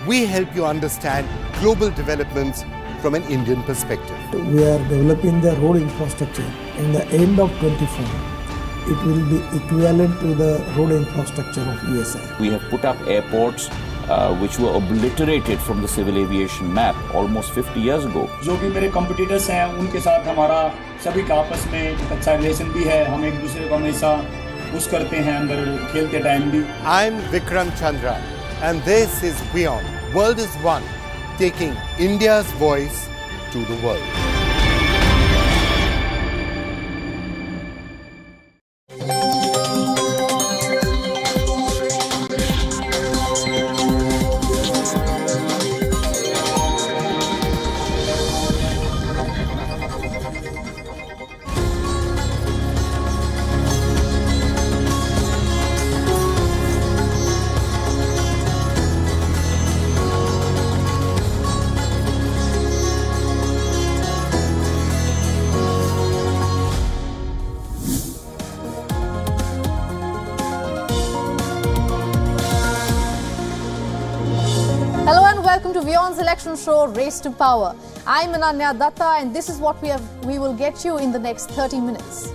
we help you understand global developments from an Indian perspective. We are developing the road infrastructure. In the end of 24, it will be equivalent to the road infrastructure of USA. We have put up airports which were obliterated from the civil aviation map almost 50 years ago. जो भी मेरे competitors हैं उनके साथ हमारा सभी का आपस में एक अच्छा रिलेशन भी है. हम एक दूसरे को हमेशा पुश करते हैं अंदर खेलते टाइम भी. I'm Vikram Chandra and this is WION. World is One, taking India's voice to the world. Welcome to WION's election show, Race to Power. I'm I.N.D.I.A and this is what we will get you in the next 30 minutes.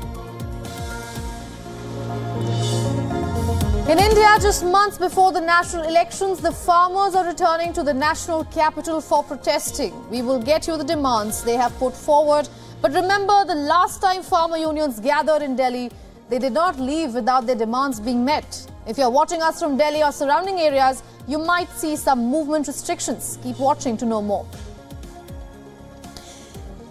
In India, just months before the national elections, the farmers are returning to the national capital for protesting. We will get you the demands they have put forward. But remember, the last time farmer unions gathered in Delhi, they did not leave without their demands being met. If you're watching us from Delhi or surrounding areas, you might see some movement restrictions. Keep watching to know more.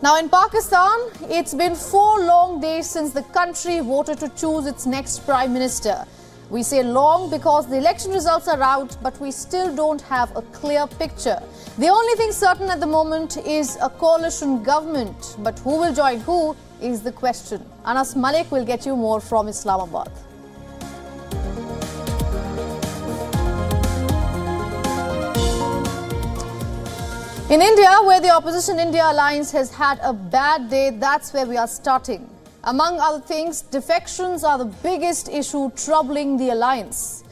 Now in Pakistan, it's been 4 long days since the country voted to choose its next Prime Minister. We say long because the election results are out, but we still don't have a clear picture. The only thing certain at the moment is a coalition government. But who will join who is the question. Anas Malik will get you more from Islamabad. In India, where the opposition India Alliance has had a bad day, that's where we are starting. Among other things, defections are the biggest issue troubling the alliance.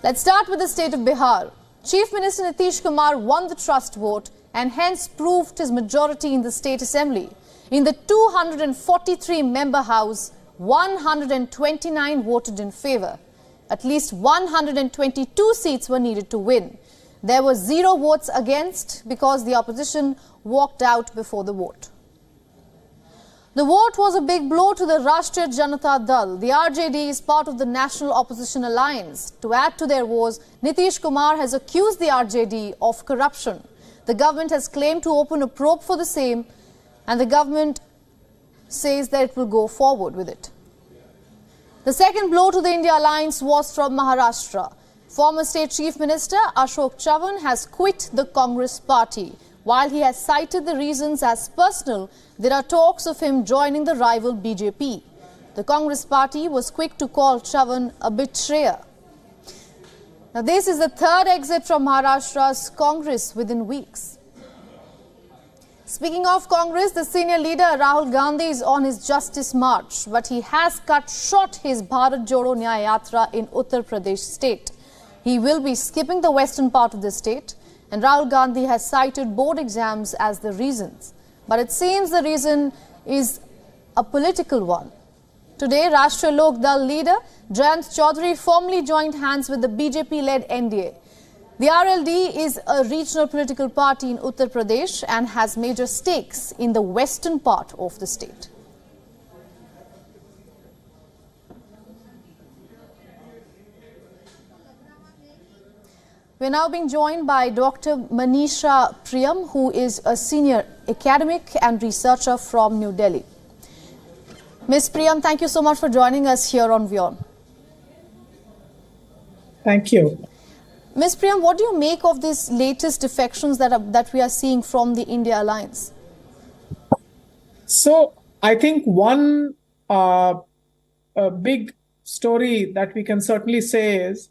Let's start with the state of Bihar. Chief Minister Nitish Kumar won the trust vote and hence proved his majority in the state assembly. In the 243-member house, 129 voted in favour. At least 122 seats were needed to win. There were 0 votes against because the opposition walked out before the vote. The vote was a big blow to the Rashtriya Janata Dal. The RJD is part of the National Opposition Alliance. To add to their woes, Nitish Kumar has accused the RJD of corruption. The government has claimed to open a probe for the same, and the government says that it will go forward with it. The second blow to the India Alliance was from Maharashtra. Former State Chief Minister Ashok Chavan has quit the Congress party. While he has cited the reasons as personal, there are talks of him joining the rival BJP. The Congress party was quick to call Chavan a betrayer. Now, this is the third exit from Maharashtra's Congress within weeks. Speaking of Congress, the senior leader Rahul Gandhi is on his justice march, but he has cut short his Bharat Jodo Nyaya Yatra in Uttar Pradesh state. He will be skipping the western part of the state, and Rahul Gandhi has cited board exams as the reasons. But it seems the reason is a political one. Today, Rashtriya Lok Dal leader Jayant Chaudhary formally joined hands with the BJP-led N.D.A. The RLD is a regional political party in Uttar Pradesh and has major stakes in the western part of the state. We are now being joined by Dr. Manisha Priyam, who is a senior academic and researcher from New Delhi. Ms. Priyam, thank you so much for joining us here on WION. Thank you. Ms. Priyam, what do you make of these latest defections that we are seeing from the India Alliance? So, I think one big story that we can certainly say is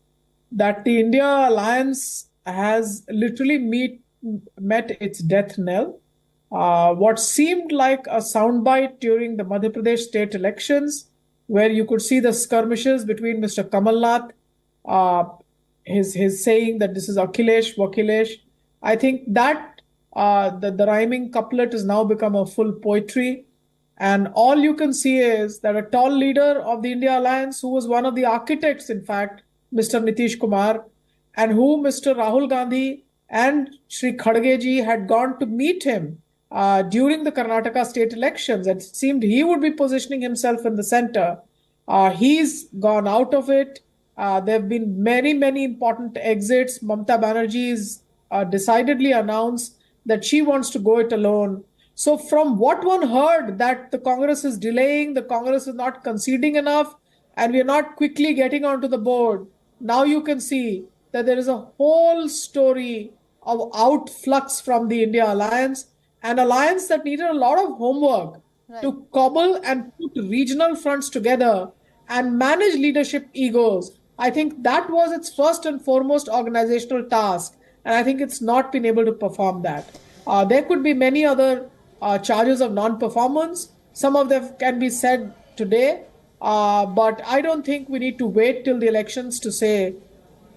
that the India Alliance has literally met its death knell. What seemed like a soundbite during the Madhya Pradesh state elections, where you could see the skirmishes between Mr. Kamal Nath, his saying that this is Akhilesh, Wakilesh, I think that the rhyming couplet has now become a full poetry. And all you can see is that a tall leader of the India Alliance, who was one of the architects, in fact, Mr. Nitish Kumar, and who Mr. Rahul Gandhi and Shri Khadgeji had gone to meet him during the Karnataka state elections. It seemed he would be positioning himself in the center. He's gone out of it. There have been many, many important exits. Mamata Banerjee is decidedly announced that she wants to go it alone. So from what one heard, that the Congress is delaying, the Congress is not conceding enough, and we are not quickly getting onto the board, now you can see that there is a whole story of outflux from the India Alliance, an alliance that needed a lot of homework to cobble and put regional fronts together and manage leadership egos. I think that was its first and foremost organizational task, and I think it's not been able to perform that. There could be many other charges of non-performance. Some of them can be said today, but I don't think we need to wait till the elections to say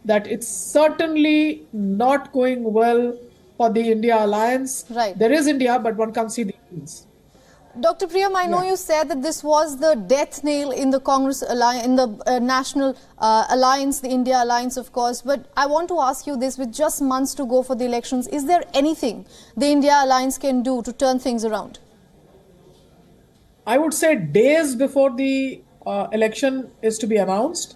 that it's certainly not going well for the India Alliance. Right. There is India, but one can't see the Indians. Dr. Priyam, I know you said that this was the death nail in the Congress alliance, in the National Alliance, the India Alliance, of course. But I want to ask you this: with just months to go for the elections, is there anything the India Alliance can do to turn things around? I would say days before the election is to be announced,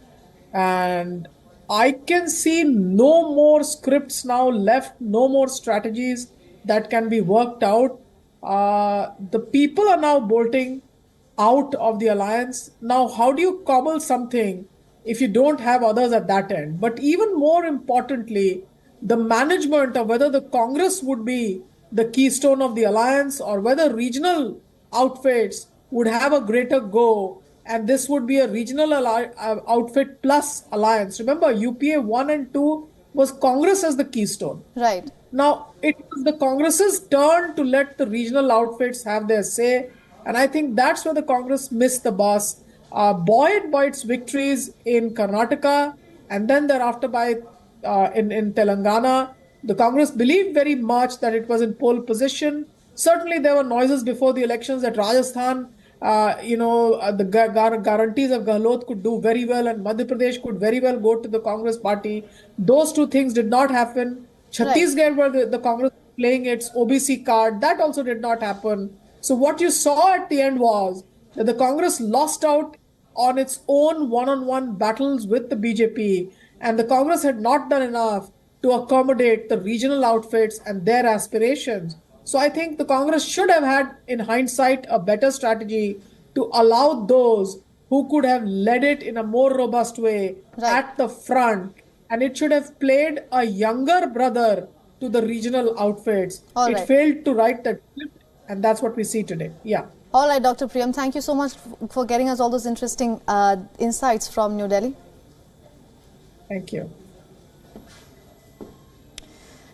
and I can see no more scripts now left, no more strategies that can be worked out. The people are now bolting out of the alliance. Now, how do you cobble something if you don't have others at that end? But even more importantly, the management of whether the Congress would be the keystone of the alliance or whether regional outfits would have a greater go, and this would be a regional outfit plus alliance. Remember, UPA 1 and 2 was Congress as the keystone. Right. Now, it was the Congress's turn to let the regional outfits have their say, and I think that's where the Congress missed the bus, buoyed by its victories in Karnataka, and then thereafter by in Telangana. The Congress believed very much that it was in pole position. Certainly, there were noises before the elections that Rajasthan, the guarantees of Gahlot could do very well, and Madhya Pradesh could very well go to the Congress party. Those two things did not happen. Chhattisgarh, where the Congress playing its OBC card, that also did not happen. So what you saw at the end was that the Congress lost out on its own one-on-one battles with the BJP, and the Congress had not done enough to accommodate the regional outfits and their aspirations. So I think the Congress should have had, in hindsight, a better strategy to allow those who could have led it in a more robust way at the front. And it should have played a younger brother to the regional outfits. It failed to write that script, and that's what we see today. Yeah. All right, Dr. Priyam, thank you so much for getting us all those interesting insights from New Delhi. Thank you.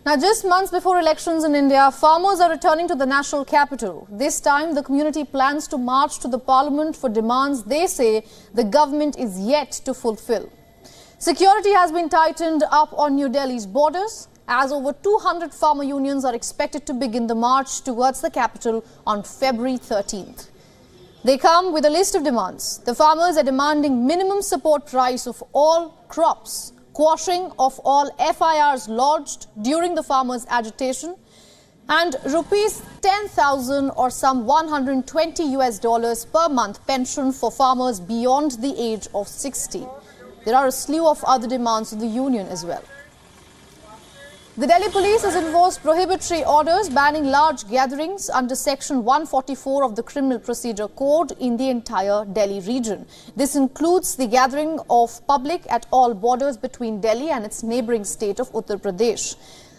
Now, just months before elections in India, farmers are returning to the national capital. This time, the community plans to march to the parliament for demands they say the government is yet to fulfill. Security has been tightened up on New Delhi's borders, as over 200 farmer unions are expected to begin the march towards the capital on February 13th. They come with a list of demands. The farmers are demanding minimum support price of all crops, quashing of all FIRs lodged during the farmers' agitation, and rupees 10,000 or some $120 per month pension for farmers beyond the age of 60. There are a slew of other demands of the union as well. The Delhi police has enforced prohibitory orders banning large gatherings under Section 144 of the Criminal Procedure Code in the entire Delhi region. This includes the gathering of public at all borders between Delhi and its neighbouring state of Uttar Pradesh.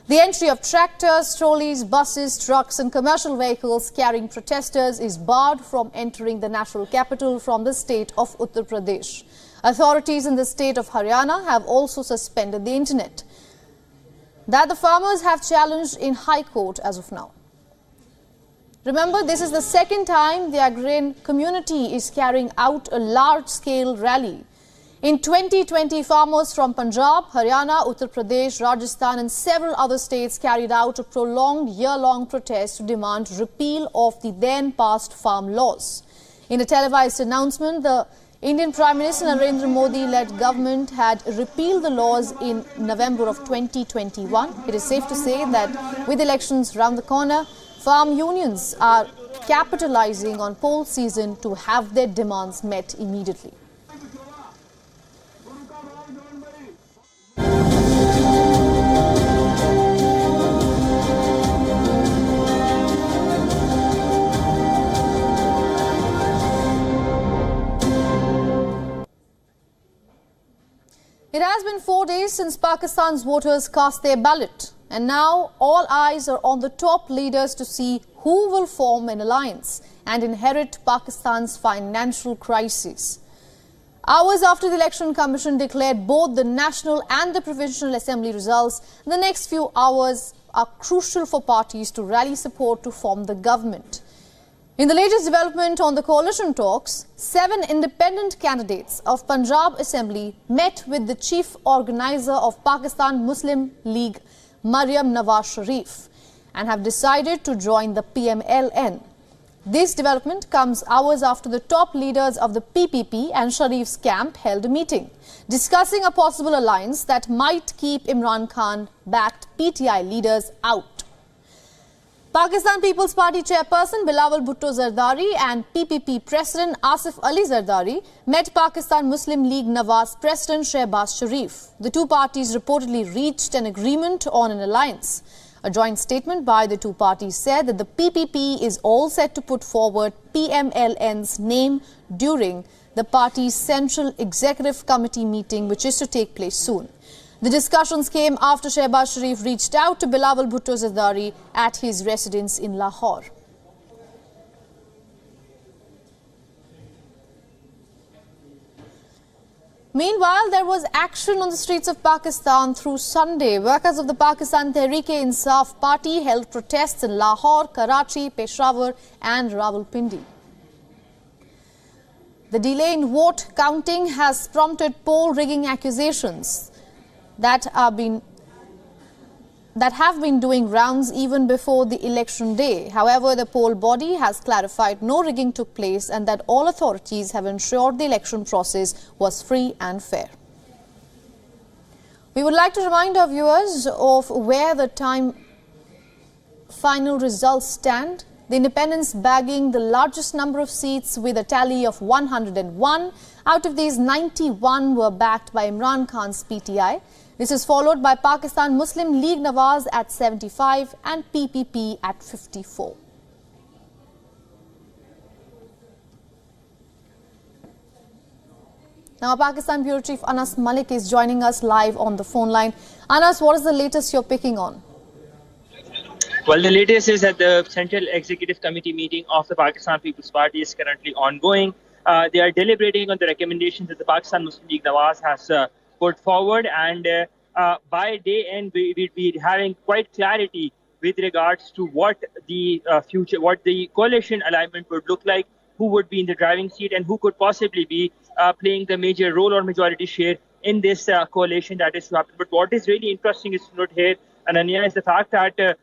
The entry of tractors, trolleys, buses, trucks and commercial vehicles carrying protesters is barred from entering the national capital from the state of Uttar Pradesh. Authorities in the state of Haryana have also suspended the internet that the farmers have challenged in High Court as of now. Remember, this is the second time the agrarian community is carrying out a large-scale rally. In 2020, farmers from Punjab, Haryana, Uttar Pradesh, Rajasthan and several other states carried out a prolonged year-long protest to demand repeal of the then-passed farm laws. In a televised announcement, the Indian Prime Minister Narendra Modi-led government had repealed the laws in November of 2021. It is safe to say that with elections round the corner, farm unions are capitalizing on poll season to have their demands met immediately. It has been 4 days since Pakistan's voters cast their ballot, and now all eyes are on the top leaders to see who will form an alliance and inherit Pakistan's financial crisis. Hours after the Election Commission declared both the National and the Provincial Assembly results, the next few hours are crucial for parties to rally support to form the government. In the latest development on the coalition talks, 7 independent candidates of Punjab Assembly met with the chief organizer of Pakistan Muslim League, Maryam Nawaz Sharif, and have decided to join the PMLN. This development comes hours after the top leaders of the PPP and Sharif's camp held a meeting, discussing a possible alliance that might keep Imran Khan-backed PTI leaders out. Pakistan People's Party chairperson Bilawal Bhutto Zardari and PPP president Asif Ali Zardari met Pakistan Muslim League Nawaz president Shehbaz Sharif. The two parties reportedly reached an agreement on an alliance. A joint statement by the two parties said that the PPP is all set to put forward PMLN's name during the party's Central Executive Committee meeting, which is to take place soon. The discussions came after Shehbaz Sharif reached out to Bilawal Bhutto Zardari at his residence in Lahore. Meanwhile, there was action on the streets of Pakistan through Sunday. Workers of the Pakistan Tehreek-e-Insaf party held protests in Lahore, Karachi, Peshawar and Rawalpindi. The delay in vote counting has prompted poll rigging accusations that have been doing rounds even before the election day. However, the poll body has clarified no rigging took place and that all authorities have ensured the election process was free and fair. We would like to remind our viewers of where the final results stand. The independents bagging the largest number of seats with a tally of 101. Out of these, 91 were backed by Imran Khan's PTI. This is followed by Pakistan Muslim League Nawaz at 75 and PPP at 54. Now, Pakistan Bureau Chief Anas Malik is joining us live on the phone line. Anas, what is the latest you're picking on? Well, the latest is that the Central Executive Committee meeting of the Pakistan People's Party is currently ongoing. They are deliberating on the recommendations that the Pakistan Muslim League Nawaz has put forward, and by day end we'll be having quite clarity with regards to what the what the coalition alignment would look like, who would be in the driving seat and who could possibly be playing the major role or majority share in this coalition that is to happen. But what is really interesting is to note here, Ananya, is the fact that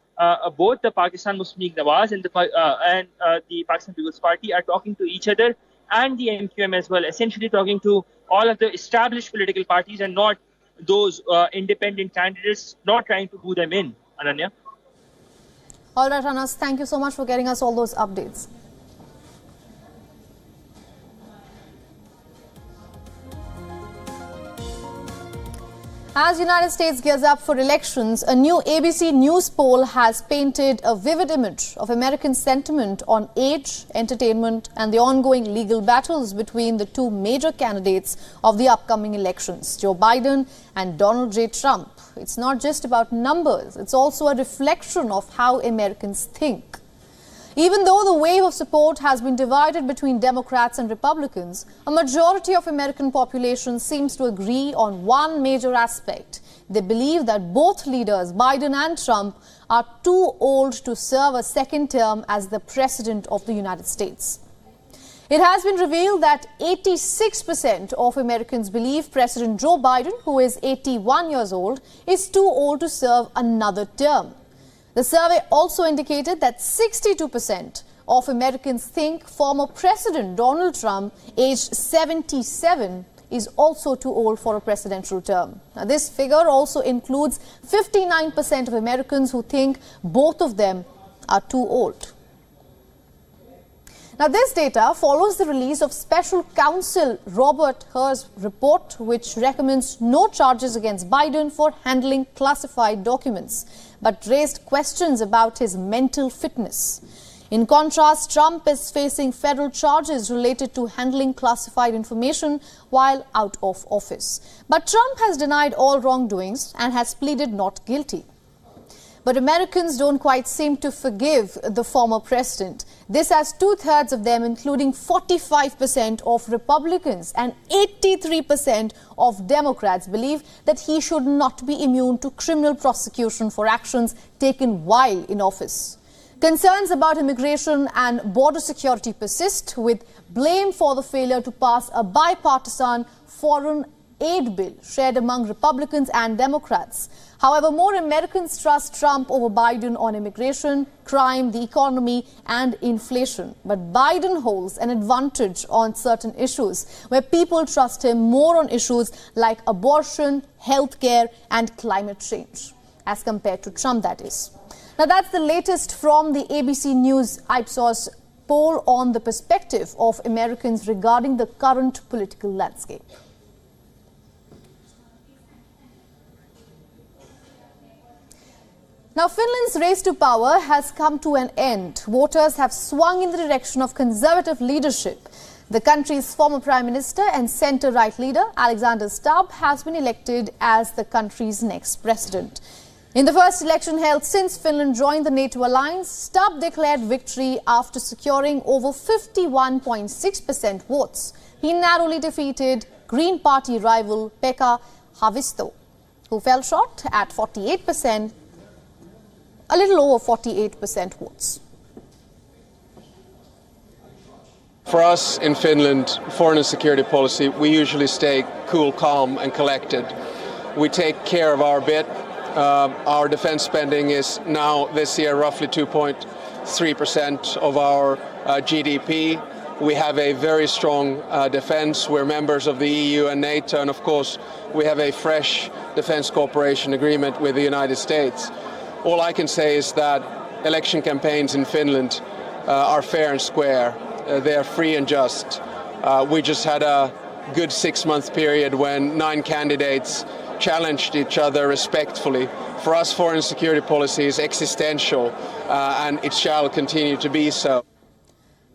both the Pakistan Muslim League Nawaz and the Pakistan People's Party are talking to each other, and the MQM as well, essentially talking to all of the established political parties and not those independent candidates, not trying to woo them in, Ananya. All right, Anas, thank you so much for getting us all those updates. As the United States gears up for elections, a new ABC News poll has painted a vivid image of American sentiment on age, entertainment and the ongoing legal battles between the two major candidates of the upcoming elections, Joe Biden and Donald J. Trump. It's not just about numbers, it's also a reflection of how Americans think. Even though the wave of support has been divided between Democrats and Republicans, a majority of American population seems to agree on one major aspect. They believe that both leaders, Biden and Trump, are too old to serve a second term as the President of the United States. It has been revealed that 86% of Americans believe President Joe Biden, who is 81 years old, is too old to serve another term. The survey also indicated that 62% of Americans think former President Donald Trump, aged 77, is also too old for a presidential term. Now, this figure also includes 59% of Americans who think both of them are too old. Now, this data follows the release of Special Counsel Robert Hur's report, which recommends no charges against Biden for handling classified documents, but raised questions about his mental fitness. In contrast, Trump is facing federal charges related to handling classified information while out of office. But Trump has denied all wrongdoings and has pleaded not guilty. But Americans don't quite seem to forgive the former president. This as two-thirds of them, including 45% of Republicans and 83% of Democrats, believe that he should not be immune to criminal prosecution for actions taken while in office. Concerns about immigration and border security persist, with blame for the failure to pass a bipartisan foreign aid bill shared among Republicans and Democrats. However, more Americans trust Trump over Biden on immigration, crime, the economy and inflation. But Biden holds an advantage on certain issues where people trust him more on issues like abortion, healthcare and climate change, as compared to Trump, that is. Now, that's the latest from the ABC News Ipsos poll on the perspective of Americans regarding the current political landscape. Now, Finland's race to power has come to an end. Voters have swung in the direction of conservative leadership. The country's former Prime Minister and centre-right leader, Alexander Stubb, has been elected as the country's next president. In the first election held since Finland joined the NATO alliance, Stubb declared victory after securing over 51.6% votes. He narrowly defeated Green Party rival Pekka Haavisto, who fell short at 48%. A little over 48% votes. For us in Finland, foreign and security policy, we usually stay cool, calm and collected. We take care of our bit. Our defense spending is now this year roughly 2.3% of our GDP. We have a very strong defense. We're members of the EU and NATO, and of course we have a fresh defense cooperation agreement with the United States. All I can say is that election campaigns in Finland are fair and square. They are free and just. We just had a good 6-month period when 9 candidates challenged each other respectfully. For us, foreign security policy is existential, and it shall continue to be so.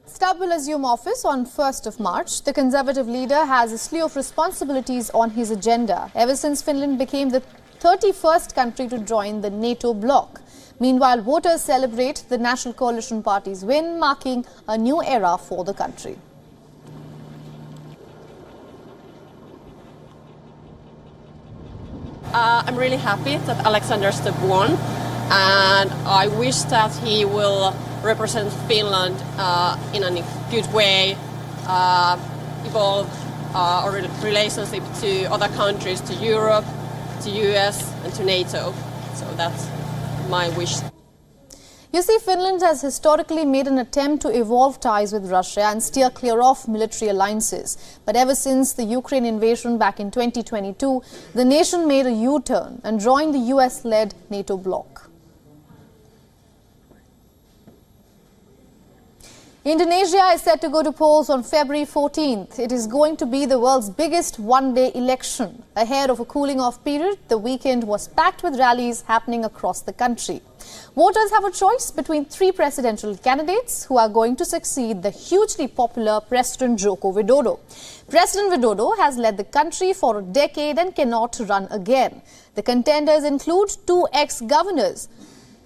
Stubb will assume office on 1st of March. The Conservative leader has a slew of responsibilities on his agenda ever since Finland became the 31st country to join the NATO bloc. Meanwhile, voters celebrate the National Coalition Party's win, marking a new era for the country. I'm really happy that Alexander Stubb won, and I wish that he will represent Finland in a good way, evolve our relationship to other countries, to Europe, to US and to NATO. So that's my wish. You see, Finland has historically made an attempt to evolve ties with Russia and steer clear of military alliances. But ever since the Ukraine invasion back in 2022, the nation made a U-turn and joined the US-led NATO bloc. Indonesia is set to go to polls on February 14th. It is going to be the world's biggest one-day election. Ahead of a cooling-off period, the weekend was packed with rallies happening across the country. Voters have a choice between 3 presidential candidates who are going to succeed the hugely popular President Joko Widodo. President Widodo has led the country for a decade and cannot run again. The contenders include 2 ex-governors,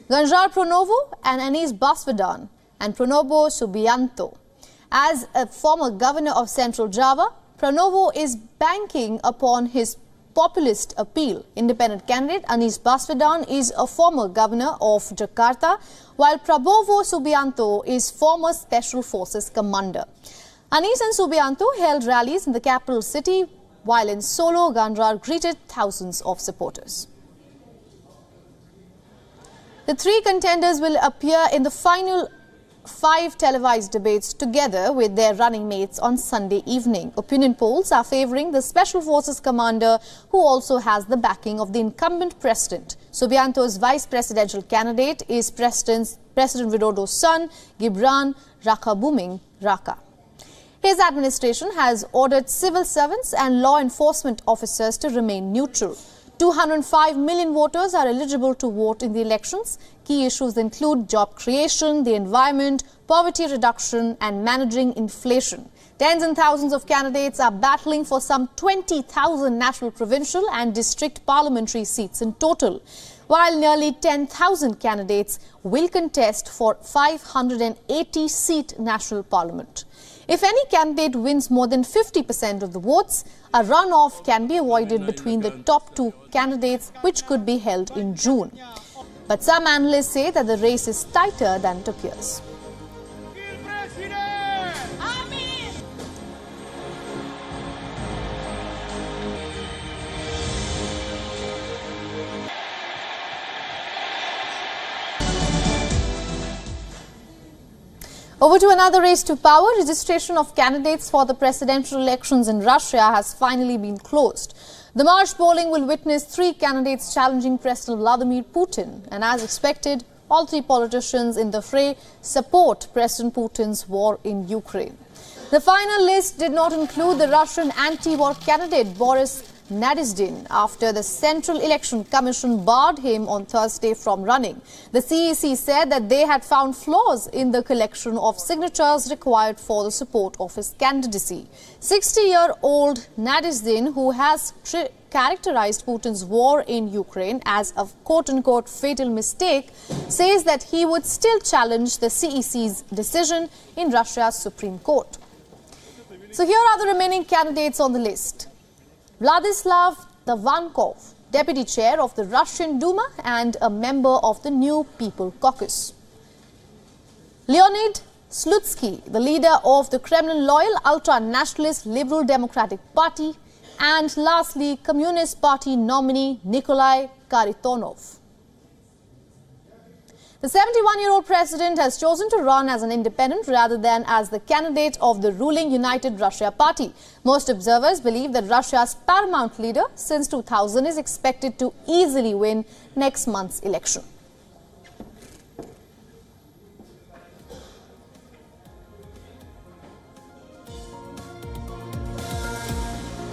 Ganjar Pranowo and Anies Baswedan, and Pranowo Subianto. As a former governor of Central Java, Pranowo is banking upon his populist appeal. Independent candidate Anies Baswedan is a former governor of Jakarta, while Prabowo Subianto is former Special Forces commander. Anis and Subianto held rallies in the capital city, while in Solo, Gandrar greeted thousands of supporters. The three contenders will appear in the final 5 televised debates together with their running mates on Sunday evening. Opinion polls are favouring the Special Forces commander, who also has the backing of the incumbent president. Subianto's vice presidential candidate is President Widodo's son, Gibran Rakabuming Raka. His administration has ordered civil servants and law enforcement officers to remain neutral. 205 million voters are eligible to vote in the elections. Key issues include job creation, the environment, poverty reduction and managing inflation. Tens and thousands of candidates are battling for some 20,000 national, provincial and district parliamentary seats in total, while nearly 10,000 candidates will contest for 580-seat national parliament. If any candidate wins more than 50% of the votes, a runoff can be avoided between the top 2 candidates, which could be held in June. But some analysts say that the race is tighter than it appears. Over to another race to power. Registration of candidates for the presidential elections in Russia has finally been closed. The March polling will witness 3 candidates challenging President Vladimir Putin. And as expected, all 3 politicians in the fray support President Putin's war in Ukraine. The final list did not include the Russian anti-war candidate Boris Nadezhdin after the Central Election Commission barred him on Thursday from running. The CEC said that they had found flaws in the collection of signatures required for the support of his candidacy. 60-year-old Nadezhdin, who has characterized Putin's war in Ukraine as a quote-unquote fatal mistake, says that he would still challenge the CEC's decision in Russia's Supreme Court. So here are the remaining candidates on the list. Vladislav Davankov, deputy chair of the Russian Duma and a member of the New People Caucus. Leonid Slutsky, the leader of the Kremlin-loyal ultra-nationalist Liberal Democratic Party. And lastly, Communist Party nominee Nikolai Karitonov. The 71-year-old president has chosen to run as an independent rather than as the candidate of the ruling United Russia Party. Most observers believe that Russia's paramount leader since 2000 is expected to easily win next month's election.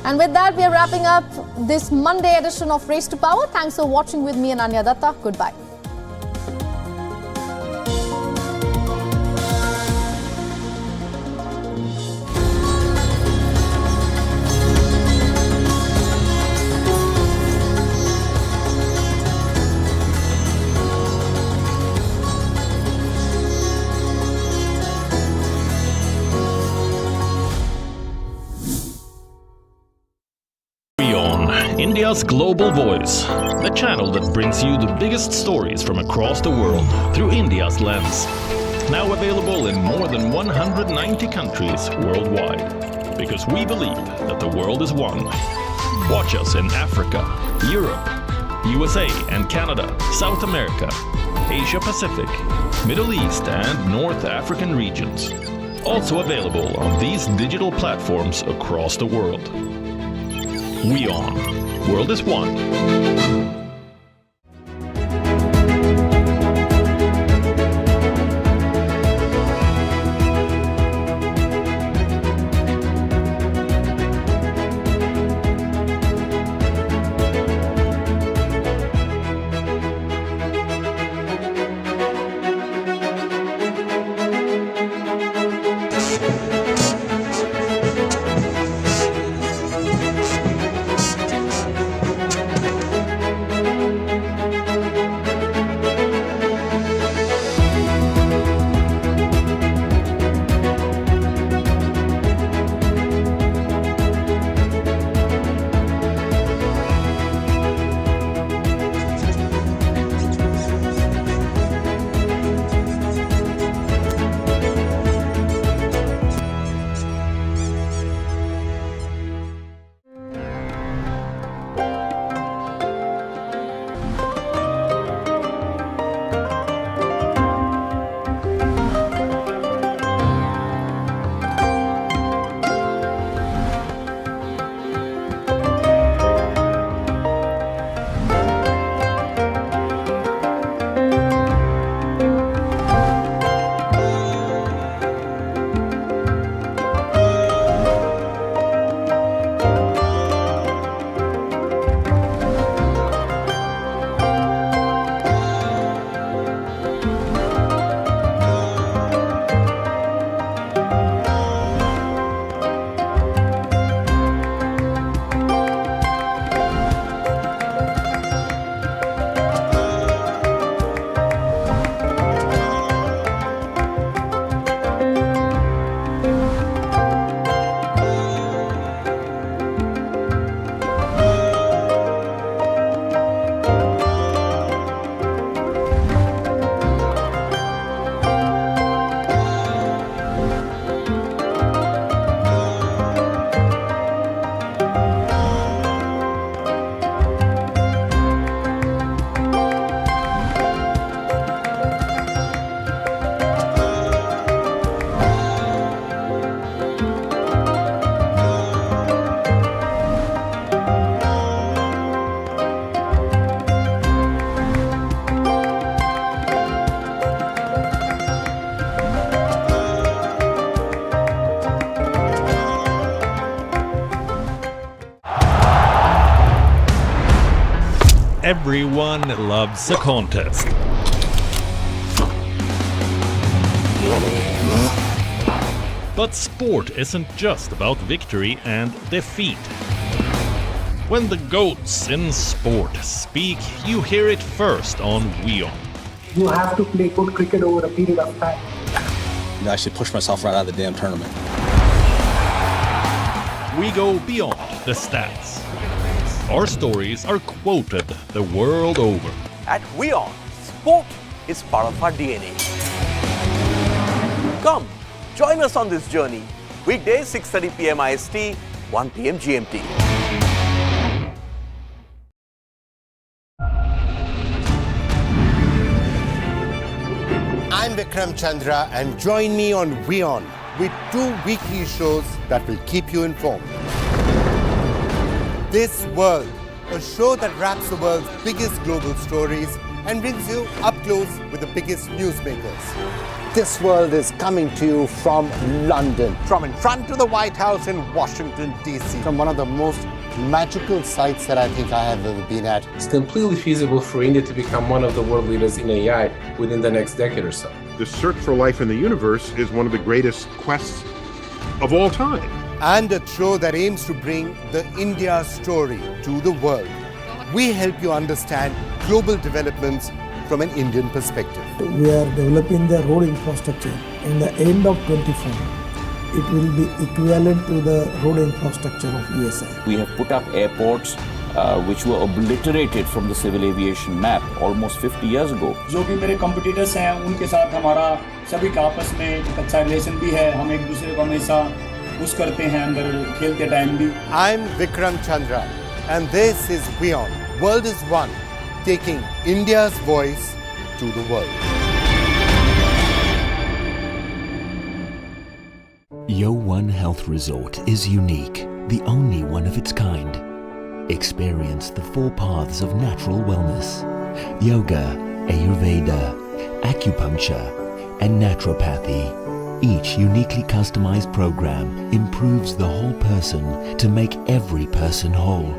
And with that, we are wrapping up this Monday edition of Race to Power. Thanks for watching with me and I.N.D.I.A. Goodbye. India's global voice, the channel that brings you the biggest stories from across the world through India's lens. Now available in more than 190 countries worldwide. Because we believe that the world is one. Watch us in Africa, Europe, USA and Canada, South America, Asia Pacific, Middle East and North African regions. Also available on these digital platforms across the world. WION. World is one. everyone loves a contest. But sport isn't just about victory and defeat. When the GOATs in sport speak, you hear it first on WION. You have to play good cricket over a period of time. I should push myself right out of the damn tournament. We go beyond the stats. Our stories are quoted the world over. At WION, sport is part of our DNA. Come, join us on this journey. Weekdays 6:30 p.m. IST, 1 p.m. GMT. I'm Vikram Chandra, and join me on WION with 2 weekly shows that will keep you informed. This World, a show that wraps the world's biggest global stories and brings you up close with the biggest newsmakers. This World is coming to you from London, from in front of the White House in Washington, D.C., from one of the most magical sites that I think I have ever been at. It's completely feasible for India to become one of the world leaders in AI within the next decade or so. The search for life in the universe is one of the greatest quests of all time. And a show that aims to bring the India story to the world. We help you understand global developments from an Indian perspective. We are developing the road infrastructure. In the end of 24, it will be equivalent to the road infrastructure of USA. We have put up airports which were obliterated from the civil aviation map almost 50 years ago. जो भी मेरे competitors हैं उनके साथ हमारा सभी का आपस में एक अच्छा रिलेशन भी है. हम एक दूसरे को हमेशा पुश करते हैं अंदर खेलते टाइम भी. I'm Vikram Chandra, and this is WION. World is One, taking India's voice to the world. WION Health Resort is unique, the only one of its kind. Experience the 4 paths of natural wellness: yoga, Ayurveda, acupuncture, and naturopathy. Each uniquely customized program improves the whole person to make every person whole.